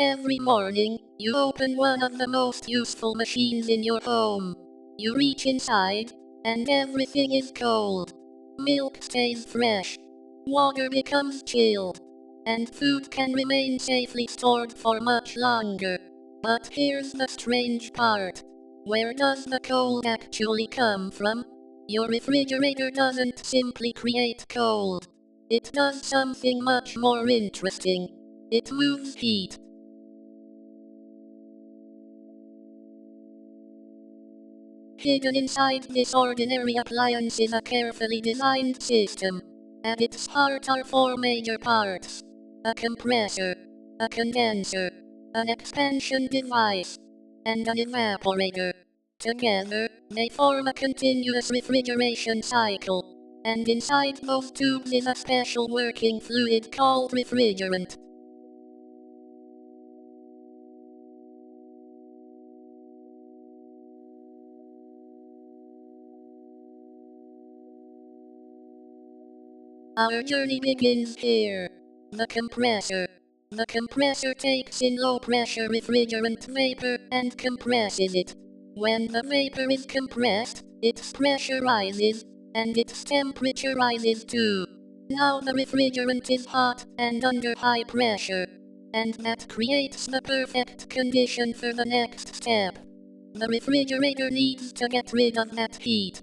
Every morning, you open one of the most useful machines in your home. You reach inside, and everything is cold. Milk stays fresh. Water becomes chilled. And food can remain safely stored for much longer. But here's the strange part. Where does the cold actually come from? Your refrigerator doesn't simply create cold. It does something much more interesting. It moves heat. Hidden inside this ordinary appliance is a carefully designed system. At its heart are four major parts: a compressor, a condenser, an expansion device, and an evaporator. Together, they form a continuous refrigeration cycle. And inside those tubes is a special working fluid called refrigerant. Our journey begins here. The compressor. The compressor takes in low-pressure refrigerant vapor and compresses it. When the vapor is compressed, its pressure rises, and its temperature rises too. Now the refrigerant is hot and under high pressure. And that creates the perfect condition for the next step. The refrigerator needs to get rid of that heat.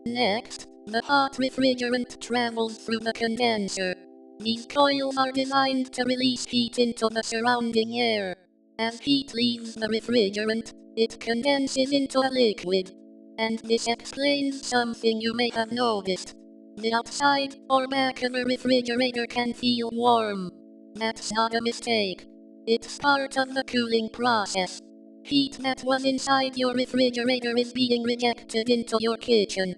Next, the hot refrigerant travels through the condenser. These coils are designed to release heat into the surrounding air. As heat leaves the refrigerant, it condenses into a liquid. And this explains something you may have noticed. The outside or back of a refrigerator can feel warm. That's not a mistake. It's part of the cooling process. Heat that was inside your refrigerator is being rejected into your kitchen.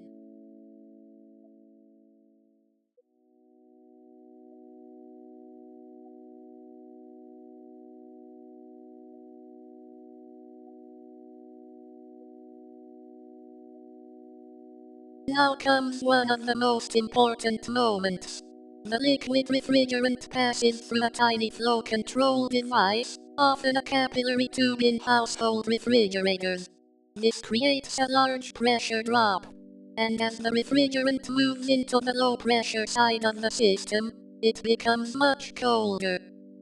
Now comes one of the most important moments. The liquid refrigerant passes through a tiny flow control device, often a capillary tube in household refrigerators. This creates a large pressure drop. And as the refrigerant moves into the low pressure side of the system, it becomes much colder.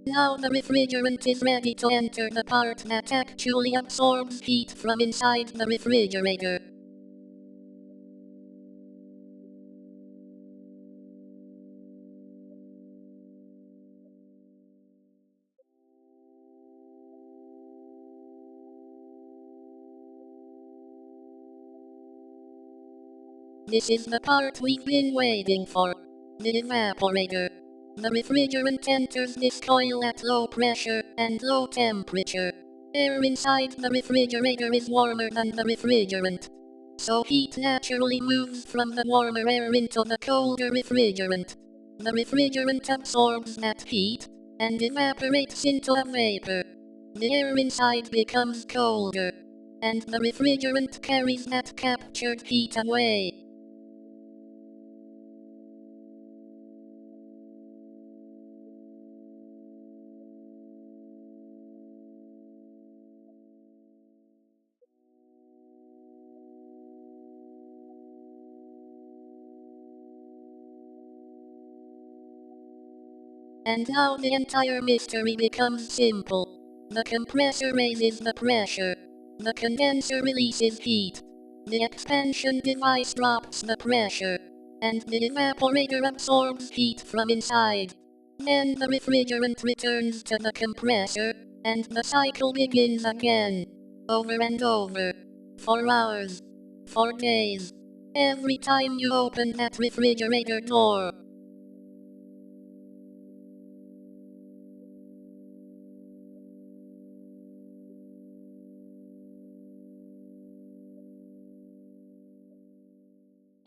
Now the refrigerant is ready to enter the part that actually absorbs heat from inside the refrigerator. This is the part we've been waiting for. The evaporator. The refrigerant enters this coil at low pressure and low temperature. Air inside the refrigerator is warmer than the refrigerant. So heat naturally moves from the warmer air into the colder refrigerant. The refrigerant absorbs that heat and evaporates into a vapor. The air inside becomes colder, and the refrigerant carries that captured heat away. And now the entire mystery becomes simple. The compressor raises the pressure. The condenser releases heat. The expansion device drops the pressure. And the evaporator absorbs heat from inside. Then the refrigerant returns to the compressor, and the cycle begins again. Over and over. For hours. For days. Every time you open that refrigerator door.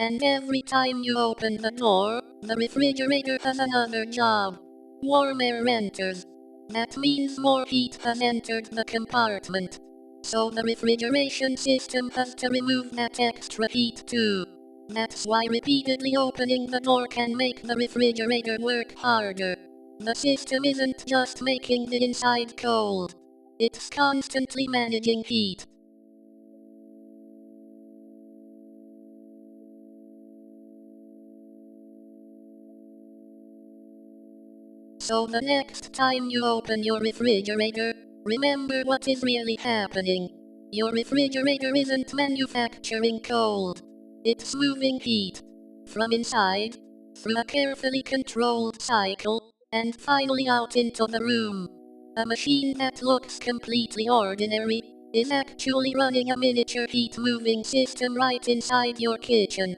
And every time you open the door, the refrigerator has another job. Warm air enters. That means more heat has entered the compartment. So the refrigeration system has to remove that extra heat too. That's why repeatedly opening the door can make the refrigerator work harder. The system isn't just making the inside cold. It's constantly managing heat. So the next time you open your refrigerator, remember what is really happening. Your refrigerator isn't manufacturing cold. It's moving heat. From inside, through a carefully controlled cycle, and finally out into the room. A machine that looks completely ordinary is actually running a miniature heat moving system right inside your kitchen.